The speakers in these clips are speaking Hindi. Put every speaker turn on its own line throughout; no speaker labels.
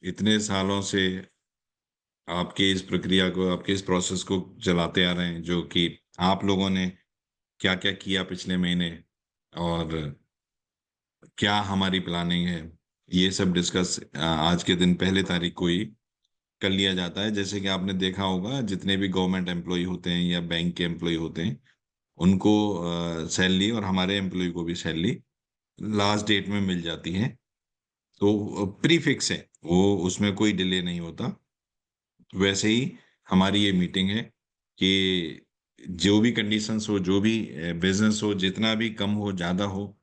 इतने सालों से आपके इस प्रक्रिया को, आपके इस प्रोसेस को चलाते आ रहे हैं, जो कि आप लोगों ने क्या क्या किया पिछले महीने और क्या हमारी प्लानिंग है, ये सब डिस्कस आज के दिन 1 तारीख को ही कर लिया जाता है। जैसे कि आपने देखा होगा, जितने भी गवर्नमेंट एम्प्लॉय होते हैं या बैंक के एम्प्लॉय होते हैं, उनको सैलरी, और हमारे एम्प्लॉय को भी सैलरी लास्ट डेट में मिल जाती है। तो प्री फिक्स है वो, उसमें कोई डिले नहीं होता। वैसे ही हमारी ये मीटिंग है कि जो भी कंडीशंस हो, जो भी बिजनेस हो, जितना भी कम हो ज़्यादा हो,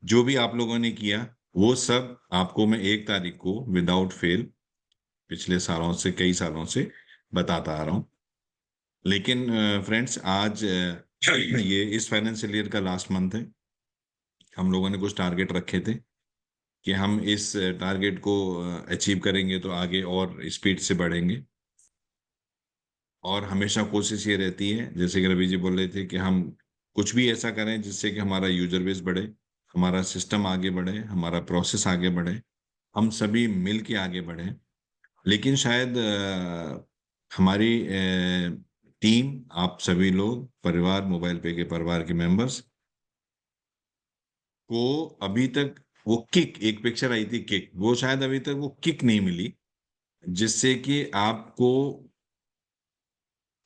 जो भी आप लोगों ने किया, वो सब आपको मैं 1 तारीख को विदाउट फेल पिछले सालों से, कई सालों से बताता आ रहा हूँ। लेकिन फ्रेंड्स, आज ये इस फाइनेंशियल ईयर का लास्ट मंथ है। हम लोगों ने कुछ टारगेट रखे थे कि हम इस टारगेट को अचीव करेंगे तो आगे और स्पीड से बढ़ेंगे। और हमेशा कोशिश ये रहती है, जैसे कि रवि जी बोल रहे थे, कि हम कुछ भी ऐसा करें जिससे कि हमारा यूजर बेस बढ़े, हमारा सिस्टम आगे बढ़े, हमारा प्रोसेस आगे बढ़े, हम सभी मिल के आगे बढ़े। लेकिन शायद हमारी टीम, आप सभी लोग, परिवार, मोबाइल पे के परिवार के मेंबर्स को अभी तक वो किक, एक पिक्चर आई थी किक, वो शायद अभी तक वो किक नहीं मिली, जिससे कि आपको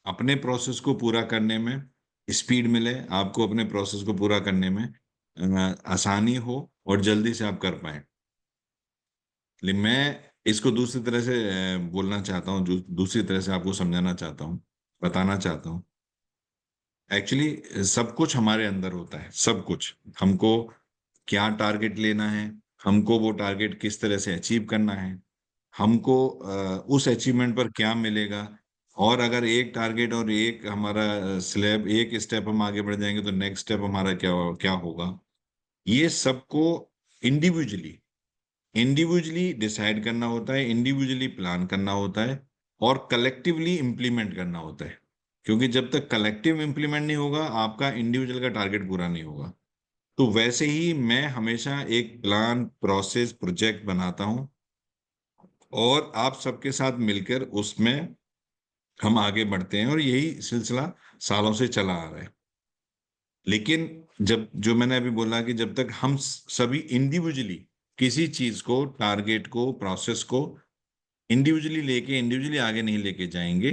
अपने प्रोसेस को पूरा करने में स्पीड मिले, आपको अपने प्रोसेस को पूरा करने में आसानी हो और जल्दी से आप कर पाए। लेकिन मैं इसको दूसरी तरह से बोलना चाहता हूँ, दूसरी तरह से आपको समझाना चाहता हूँ, बताना चाहता हूँ। एक्चुअली सब कुछ हमारे अंदर होता है, सब कुछ। हमको क्या टारगेट लेना है, हमको वो टारगेट किस तरह से अचीव करना है, हमको उस अचीवमेंट पर क्या मिलेगा। और अगर एक टारगेट और एक हमारा स्लैब, एक स्टेप हम आगे बढ़ जाएंगे तो नेक्स्ट स्टेप हमारा क्या क्या होगा, ये सबको इंडिविजुअली इंडिविजुअली डिसाइड करना होता है, इंडिविजुअली प्लान करना होता है, और कलेक्टिवली इंप्लीमेंट करना होता है। क्योंकि जब तक कलेक्टिव इंप्लीमेंट नहीं होगा, आपका इंडिविजुअल का टारगेट पूरा नहीं होगा। तो वैसे ही मैं हमेशा एक प्लान, प्रोसेस, प्रोजेक्ट बनाता हूं, और आप सबके साथ मिलकर उसमें हम आगे बढ़ते हैं, और यही सिलसिला सालों से चला आ रहा है। लेकिन जब, जो मैंने अभी बोला, कि जब तक हम सभी इंडिविजुअली किसी चीज को, टारगेट को, प्रोसेस को इंडिविजुअली लेके इंडिविजुअली आगे नहीं लेके जाएंगे,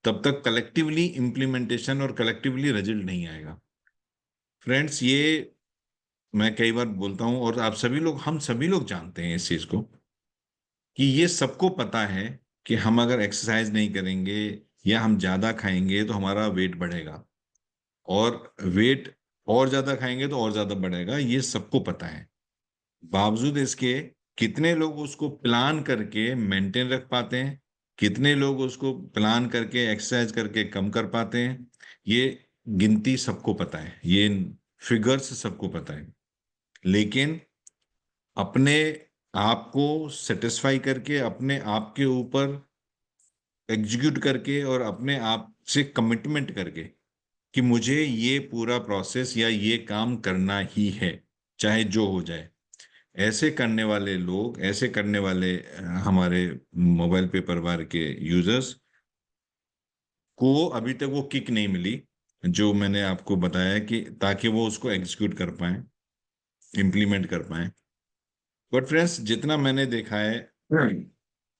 तब तक कलेक्टिवली इंप्लीमेंटेशन और कलेक्टिवली रिजल्ट नहीं आएगा। फ्रेंड्स, ये मैं कई बार बोलता हूं, और आप सभी लोग, हम सभी लोग जानते हैं इस चीज को, कि ये सबको पता है कि हम अगर एक्सरसाइज नहीं करेंगे या हम ज्यादा खाएंगे तो हमारा वेट बढ़ेगा, और वेट और ज्यादा खाएंगे तो और ज्यादा बढ़ेगा, ये सबको पता है। बावजूद इसके कितने लोग उसको प्लान करके मेंटेन रख पाते हैं, कितने लोग उसको प्लान करके, एक्सरसाइज करके कम कर पाते हैं, ये गिनती सबको पता है, ये फिगर्स सबको पता है। लेकिन अपने आप को सेटिस्फाई करके, अपने आप के ऊपर एग्जीक्यूट करके, और अपने आप से कमिटमेंट करके कि मुझे ये पूरा प्रोसेस या ये काम करना ही है, चाहे जो हो जाए, ऐसे करने वाले लोग, ऐसे करने वाले हमारे मोबाइल पे परिवार के यूजर्स को अभी तक वो किक नहीं मिली, जो मैंने आपको बताया, कि ताकि वो उसको एग्जीक्यूट कर पाए, इम्प्लीमेंट कर पाए। बट फ्रेंड्स, जितना मैंने देखा है,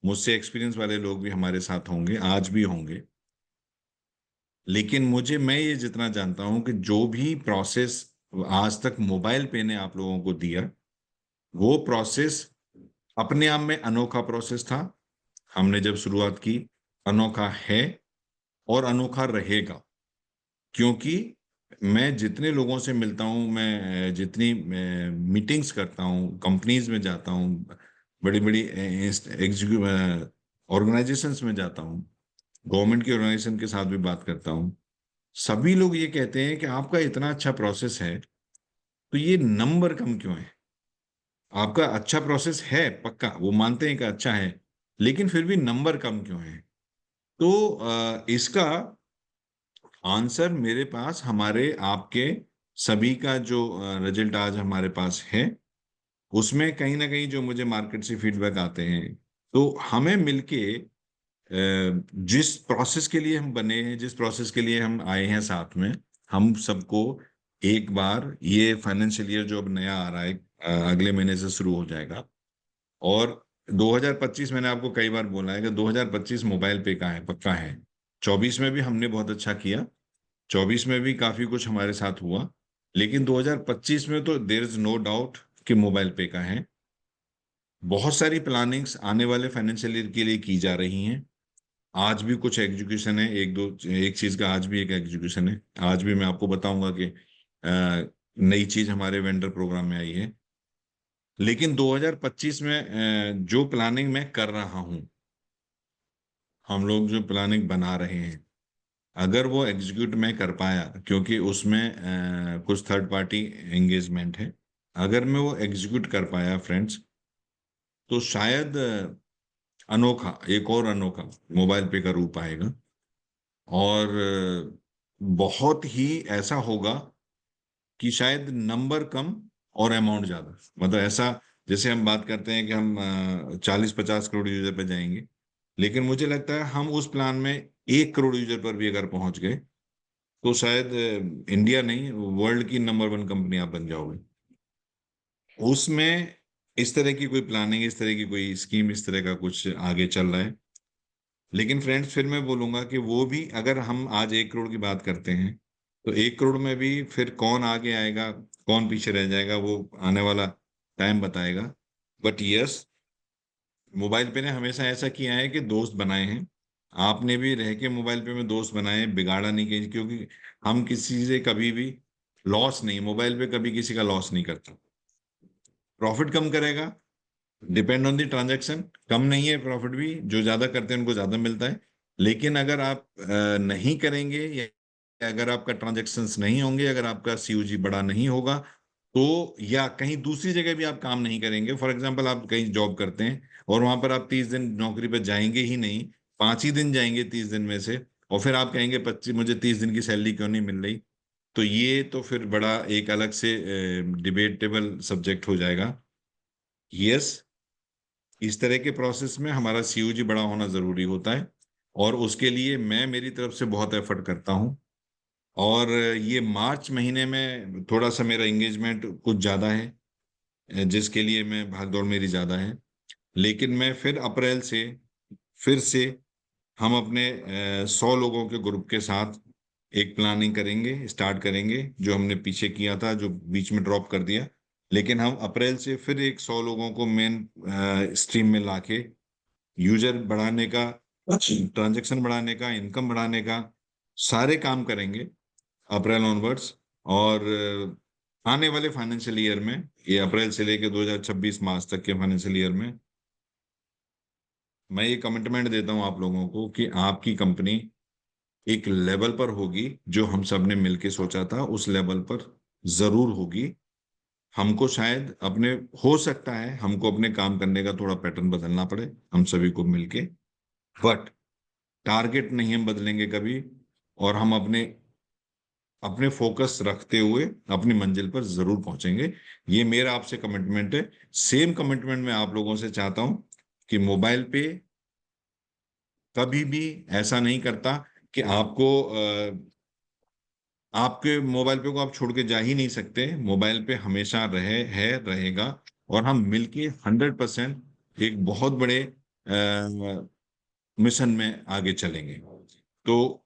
मुझसे एक्सपीरियंस वाले लोग भी हमारे साथ होंगे, आज भी होंगे। लेकिन मैं ये जितना जानता हूं, कि जो भी प्रोसेस आज तक मोबाइल पे ने आप लोगों को दिया, वो प्रोसेस अपने आप में अनोखा प्रोसेस था। हमने जब शुरुआत की, अनोखा है और अनोखा रहेगा। क्योंकि मैं जितने लोगों से मिलता हूँ, मैं जितनी मीटिंग्स करता हूँ, कंपनीज में जाता हूँ, बड़ी बड़ी एग्जीक्यूटिव ऑर्गेनाइजेशंस में जाता हूँ, गवर्नमेंट की ऑर्गेनाइजेशन के साथ भी बात करता हूँ, सभी लोग ये कहते हैं कि आपका इतना अच्छा प्रोसेस है, तो ये नंबर कम क्यों है। आपका अच्छा प्रोसेस है, पक्का वो मानते हैं कि अच्छा है, लेकिन फिर भी नंबर कम क्यों है। तो इसका आंसर मेरे पास, हमारे आपके सभी का जो रिजल्ट आज हमारे पास है, उसमें कहीं ना कहीं जो मुझे मार्केट से फीडबैक आते हैं, तो हमें मिलके जिस प्रोसेस के लिए हम बने हैं, जिस प्रोसेस के लिए हम आए हैं साथ में, हम सबको एक बार ये फाइनेंशियल ईयर जो अब नया आ रहा है, अगले महीने से शुरू हो जाएगा। और 2025 मैंने आपको कई बार बोला है कि 2025 मोबाइल पे का है, पक्का है। 24 में भी हमने बहुत अच्छा किया, 24 में भी काफी कुछ हमारे साथ हुआ, लेकिन 2025 में तो देर इज नो डाउट कि मोबाइल पे का है। बहुत सारी प्लानिंग्स आने वाले फाइनेंशियल ईयर के लिए की जा रही हैं। आज भी कुछ एग्जीक्यूशन है, एक दो, एक चीज का आज भी एक एग्जीक्यूशन है। आज भी मैं आपको बताऊंगा कि नई चीज हमारे वेंडर प्रोग्राम में आई है। लेकिन 2025 में जो प्लानिंग मैं कर रहा हूं, हम लोग जो प्लानिंग बना रहे हैं, अगर वो एग्जीक्यूट मैं कर पाया, क्योंकि उसमें कुछ थर्ड पार्टी एंगेजमेंट है, अगर मैं वो एग्जीक्यूट कर पाया फ्रेंड्स, तो शायद अनोखा, एक और अनोखा मोबाइल पे का रूप आएगा। और बहुत ही ऐसा होगा कि शायद नंबर कम और अमाउंट ज्यादा। मतलब ऐसा, जैसे हम बात करते हैं कि हम 40-50 करोड़ यूजर पे जाएंगे, लेकिन मुझे लगता है हम उस प्लान में 1 करोड़ यूजर पर भी अगर पहुंच गए, तो शायद इंडिया नहीं, वर्ल्ड की नंबर 1 कंपनी आप बन जाओगे। उसमें इस तरह की कोई प्लानिंग, इस तरह की कोई स्कीम, इस तरह का कुछ आगे चल रहा है। लेकिन फ्रेंड्स, फिर मैं बोलूंगा कि वो भी, अगर हम आज 1 करोड़ की बात करते हैं, तो 1 करोड़ में भी फिर कौन आगे आएगा, कौन पीछे रह जाएगा, वो आने वाला टाइम बताएगा। बट यस, मोबाइल पे ने हमेशा ऐसा किया है कि दोस्त बनाए हैं। आपने भी रह के मोबाइल पे में दोस्त बनाए, बिगाड़ा नहीं कहीं, क्योंकि हम किसी से कभी भी लॉस नहीं, मोबाइल पे कभी किसी का लॉस नहीं करता। प्रॉफिट कम करेगा, डिपेंड ऑन द ट्रांजैक्शन, कम नहीं है प्रॉफिट भी, जो ज्यादा करते हैं उनको ज्यादा मिलता है। लेकिन अगर आप नहीं करेंगे, या अगर आपका ट्रांजैक्शंस नहीं होंगे, अगर आपका सीयूजी बड़ा नहीं होगा, तो या कहीं दूसरी जगह भी आप काम नहीं करेंगे, फॉर एग्जांपल आप कहीं जॉब करते हैं और वहां पर आप 30 दिन नौकरी पर जाएंगे ही नहीं, 5 ही दिन जाएंगे 30 दिन में से, और फिर आप कहेंगे 25, मुझे 30 दिन की सैलरी क्यों नहीं मिल रही, तो ये तो फिर बड़ा एक अलग से डिबेटेबल सब्जेक्ट हो जाएगा। यस, इस तरह के प्रोसेस में हमारा सीयूजी बड़ा होना जरूरी होता है, और उसके लिए मैं मेरी तरफ से बहुत एफर्ट करता हूँ। और ये मार्च महीने में थोड़ा सा मेरा एंगेजमेंट कुछ ज़्यादा है, जिसके लिए मैं भाग दौड़ मेरी ज़्यादा है। लेकिन मैं फिर अप्रैल से फिर से हम अपने 100 लोगों के ग्रुप के साथ एक प्लानिंग करेंगे, स्टार्ट करेंगे, जो हमने पीछे किया था, जो बीच में ड्रॉप कर दिया। लेकिन हम अप्रैल से फिर एक 100 लोगों को मेन स्ट्रीम में लाके यूजर बढ़ाने का, ट्रांजैक्शन बढ़ाने का, इनकम बढ़ाने का सारे काम करेंगे अप्रैल ऑनवर्ड्स। और आने वाले फाइनेंशियल ईयर में, ये अप्रैल से लेकर 2026 मार्च तक के फाइनेंशियल ईयर में, मैं ये कमिटमेंट देता हूं आप लोगों को कि आपकी कंपनी एक लेवल पर होगी, जो हम सब ने मिलके सोचा था उस लेवल पर जरूर होगी। हमको शायद अपने, हो सकता है हमको अपने काम करने का थोड़ा पैटर्न बदलना पड़े, हम सभी को मिलके, बट टारगेट नहीं हम बदलेंगे कभी। और हम अपने अपने फोकस रखते हुए अपनी मंजिल पर जरूर पहुंचेंगे। ये मेरा आपसे कमिटमेंट है। सेम कमिटमेंट मैं आप लोगों से चाहता हूं कि मोबाइल पे कभी भी ऐसा नहीं करता कि आपको आपके मोबाइल पे को आप छोड़ के जा ही नहीं सकते, मोबाइल पे हमेशा रहे है, रहेगा। और हम मिलके 100% एक बहुत बड़े मिशन में आगे चलेंगे। तो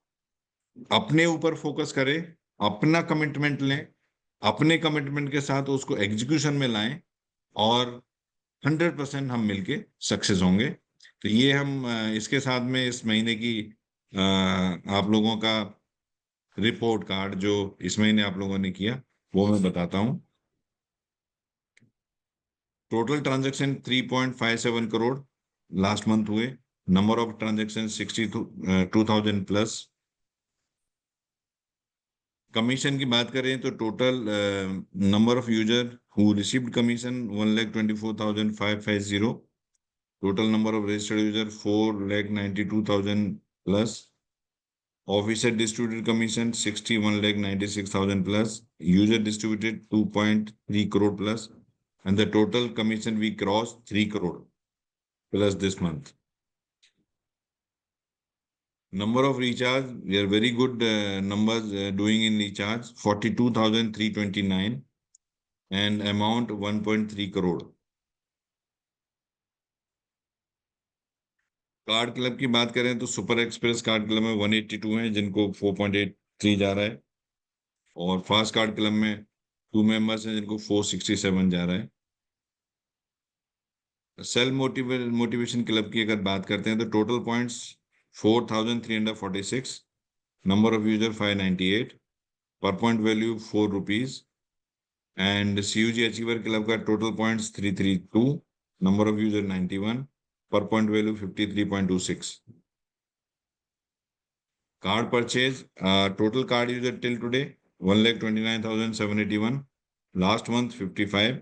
अपने ऊपर फोकस करें, अपना कमिटमेंट लें, अपने कमिटमेंट के साथ उसको एग्जीक्यूशन में लाएं, और 100% हम मिलके सक्सेस होंगे। तो ये हम इसके साथ में इस महीने की आप लोगों का रिपोर्ट कार्ड जो इस महीने आप लोगों ने किया, वो मैं बताता हूँ। Total transaction 3.57 crore last month हुए। Number of transaction 62,000 plus. Commission की बात करें तो total number of user who received commission 1,24,550। Total number of registered user 4,92,000 plus. Officer distributed commission 61,96,000 plus. User distributed 2.3 crore plus. And the total commission we cross 3 crore. plus this month. Number of recharge, we are very good numbers doing in recharge, 42,329 and amount 1.3 crore. Card club की बात करें तो सुपर एक्सप्रेस कार्ड क्लब में 182 है जिनको 4.83 जा रहा है, और फास्ट कार्ड क्लब में 2 मेंबर्स हैं जिनको 467 जा रहा है। सेल्फ मोटिवेशन क्लब की अगर बात करते हैं तो total points 4,346, number of user 598, per point value 4 rupees, and CUG achiever club का total points 332, number of user 91, per point value 53.26। Card purchase, total card user till today 1,29,781, last month 55।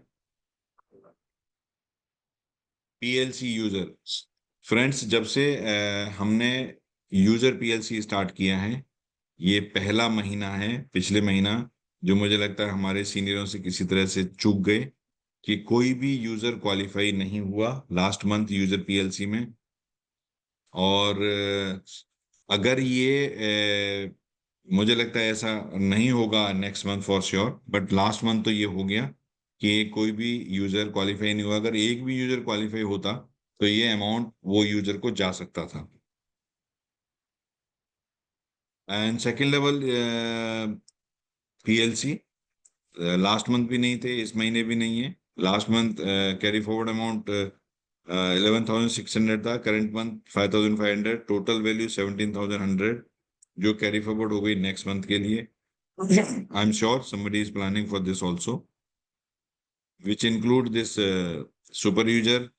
PLC user friends, जब से हमने यूजर PLC स्टार्ट किया है, ये पहला महीना है, पिछले महीना जो मुझे लगता है हमारे सीनियरों से किसी तरह से चूक गए कि कोई भी यूजर क्वालिफाई नहीं हुआ लास्ट मंथ यूजर PLC में। और अगर ये मुझे लगता है ऐसा नहीं होगा next month for sure, but last month तो ये हो गया कि कोई भी यूजर क्वालिफाई नहीं हुआ। अगर एक भी यूजर क्वालिफाई होता तो ये अमाउंट वो यूजर को जा सकता था। And second level PLC last month भी नहीं थे, इस महीने भी नहीं है। Last month carry forward amount 11,600 था, करंट मंथ 5,500, टोटल वैल्यू 17,100 जो कैरी फॉरवर्ड हो गई नेक्स्ट मंथ के लिए। I am sure somebody is planning for this also, which include this super user,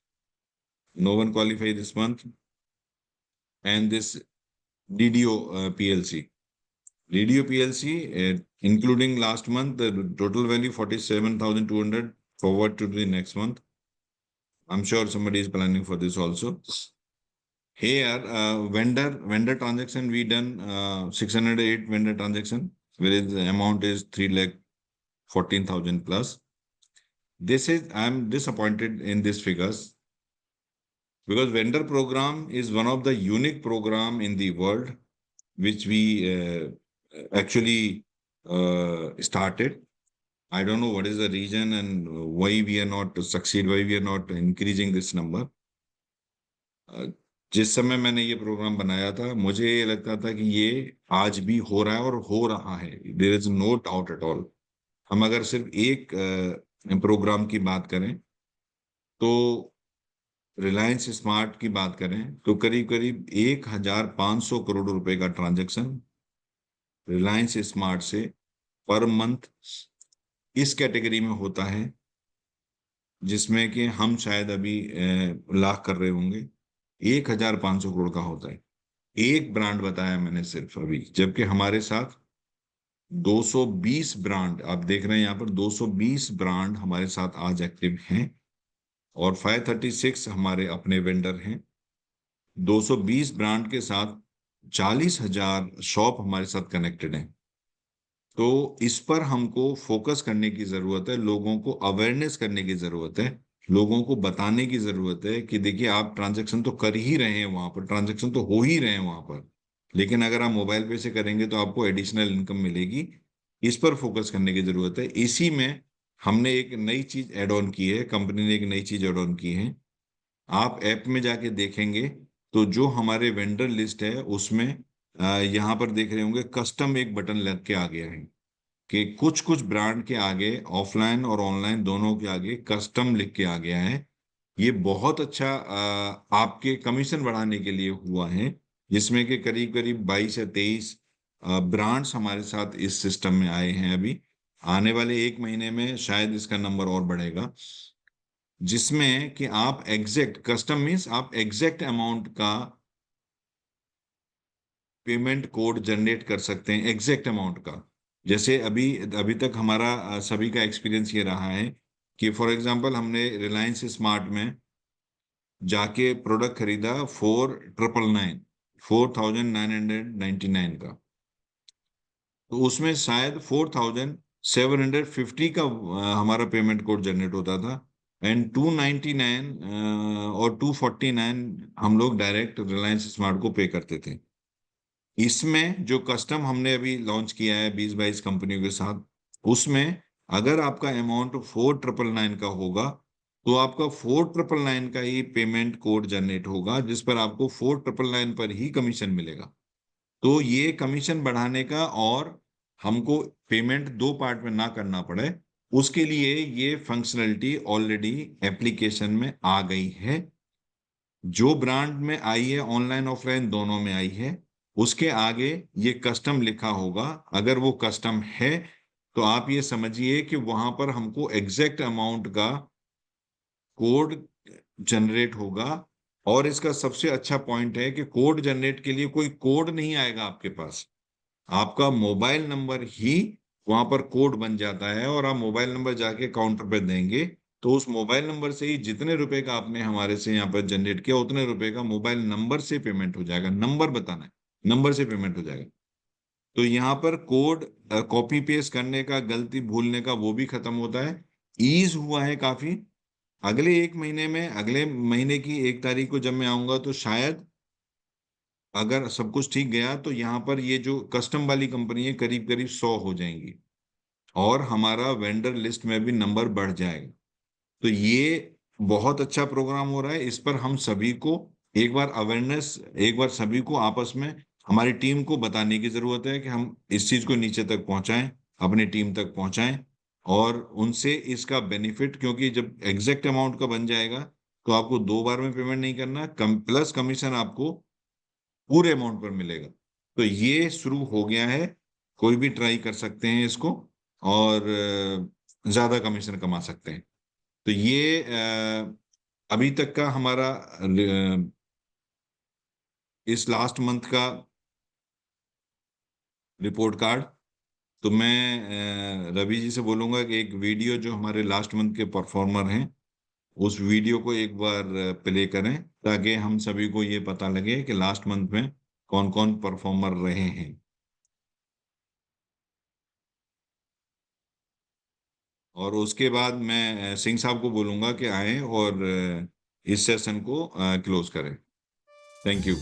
no one qualify this month, and this DDO PLC. DDO PLC, including last month, the total value 47,200 forward to the next month. I'm sure somebody is planning for this also. Here, vendor transaction, we done 608 vendor transaction, whereas the amount is 3,14,000 plus. I'm disappointed in these figures because vendor program is one of the unique program in the world which we actually started. I don't know what is the reason and why we are not why we are not increasing this number. जिस समय मैंने ये प्रोग्राम बनाया था, मुझे ये लगता था कि ये आज भी हो रहा है और हो रहा है, there is no doubt at all. हम अगर सिर्फ एक प्रोग्राम की बात करें तो रिलायंस स्मार्ट की बात करें तो करीब करीब 1,500 करोड़ रुपए का ट्रांजैक्शन रिलायंस स्मार्ट से पर मंथ इस कैटेगरी में होता है, जिसमें कि हम शायद अभी लाख कर रहे होंगे। 1,500 करोड़ का होता है। एक ब्रांड बताया मैंने सिर्फ अभी, जबकि हमारे साथ 220 ब्रांड, आप देख रहे हैं यहाँ पर 220 ब्रांड हमारे साथ आज एक्टिव हैं, और 536 हमारे अपने वेंडर हैं। 220 ब्रांड के साथ 40,000 शॉप हमारे साथ कनेक्टेड हैं। तो इस पर हमको फोकस करने की जरूरत है, लोगों को अवेयरनेस करने की जरूरत है, लोगों को बताने की जरूरत है कि देखिए आप ट्रांजैक्शन तो कर ही रहे हैं, वहां पर ट्रांजैक्शन तो हो ही रहे हैं वहां पर, लेकिन अगर आप मोबाइल पे से करेंगे तो आपको एडिशनल इनकम मिलेगी। इस पर फोकस करने की जरूरत है। इसी में हमने एक नई चीज ऐड ऑन की है, कंपनी ने एक नई चीज ऐड ऑन की है। आप ऐप में जाके देखेंगे तो जो हमारे वेंडर लिस्ट है उसमें यहाँ पर देख रहे होंगे कस्टम एक बटन लग के आ गया है कि कुछ कुछ ब्रांड के आगे ऑफलाइन और ऑनलाइन दोनों के आगे कस्टम लिख के आ गया है। ये बहुत अच्छा आपके कमीशन बढ़ाने के लिए हुआ है, जिसमें कि करीब करीब 22 या 23 ब्रांड्स हमारे साथ इस सिस्टम में आए हैं। अभी आने वाले एक महीने में शायद इसका नंबर और बढ़ेगा, जिसमें कि आप एग्जैक्ट कस्टम मीन्स आप एग्जैक्ट अमाउंट का पेमेंट कोड जनरेट कर सकते हैं, एग्जैक्ट अमाउंट का। जैसे अभी अभी तक हमारा सभी का एक्सपीरियंस ये रहा है कि फॉर एग्जांपल हमने रिलायंस स्मार्ट में जाके प्रोडक्ट खरीदा 4,999 का, तो उसमें शायद 4,750 का हमारा पेमेंट कोड जनरेट होता था। एंड 299 और 249 हम लोग डायरेक्ट रिलायंस स्मार्ट को पे करते थे। इसमें जो कस्टम हमने अभी लॉन्च किया है 20-22 कंपनियों के साथ, उसमें अगर आपका अमाउंट 4999 का होगा तो आपका 4999 का ही पेमेंट कोड जनरेट होगा, जिस पर आपको 4999 पर ही कमीशन मिलेगा। तो ये कमीशन बढ़ाने का और हमको पेमेंट दो पार्ट में ना करना पड़े, उसके लिए ये फंक्शनलिटी ऑलरेडी एप्लीकेशन में आ गई है। जो ब्रांड में आई है, ऑनलाइन ऑफलाइन दोनों में आई है, उसके आगे ये कस्टम लिखा होगा। अगर वो कस्टम है तो आप ये समझिए कि वहां पर हमको एग्जैक्ट अमाउंट का कोड जनरेट होगा। और इसका सबसे अच्छा पॉइंट है कि कोड जनरेट के लिए कोई कोड नहीं आएगा आपके पास, आपका मोबाइल नंबर ही वहां पर कोड बन जाता है, और आप मोबाइल नंबर जाके काउंटर पे देंगे तो उस मोबाइल नंबर से ही जितने रुपए का आपने हमारे से यहाँ पर जनरेट किया उतने रुपए का मोबाइल नंबर से पेमेंट हो जाएगा। नंबर बताना है, नंबर से पेमेंट हो जाएगा। तो यहाँ पर कोड कॉपी पेस्ट करने का, गलती भूलने का, वो भी खत्म होता है। ईज हुआ है काफी। अगले एक महीने में, अगले महीने की 1 तारीख को जब मैं आऊंगा तो शायद, अगर सब कुछ ठीक गया, तो यहाँ पर ये जो कस्टम वाली कंपनी है करीब करीब 100 हो जाएंगी और हमारा वेंडर लिस्ट में भी नंबर बढ़ जाएगा। तो ये बहुत अच्छा प्रोग्राम हो रहा है। इस पर हम सभी को एक बार अवेयरनेस, एक बार सभी को आपस में हमारी टीम को बताने की जरूरत है कि हम इस चीज को नीचे तक पहुंचाएं, अपनी टीम तक पहुंचाएं और उनसे इसका बेनिफिट, क्योंकि जब एग्जैक्ट अमाउंट का बन जाएगा तो आपको 2 बार में पेमेंट नहीं करना, प्लस कमीशन आपको पूरे अमाउंट पर मिलेगा। तो ये शुरू हो गया है, कोई भी ट्राई कर सकते हैं इसको और ज्यादा कमीशन कमा सकते हैं। तो ये अभी तक का हमारा इस लास्ट मंथ का रिपोर्ट कार्ड। तो मैं रवि जी से बोलूंगा कि एक वीडियो जो हमारे लास्ट मंथ के परफॉर्मर हैं, उस वीडियो को एक बार प्ले करें ताकि हम सभी को ये पता लगे कि लास्ट मंथ में कौन कौन परफॉर्मर रहे हैं। और उसके बाद मैं सिंह साहब को बोलूंगा कि आए और इस सेशन को क्लोज करें। Thank you.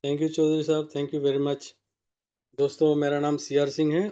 Thank you Chaudhary साहब, थैंक यू वेरी मच। दोस्तों, मेरा नाम CR सिंह है।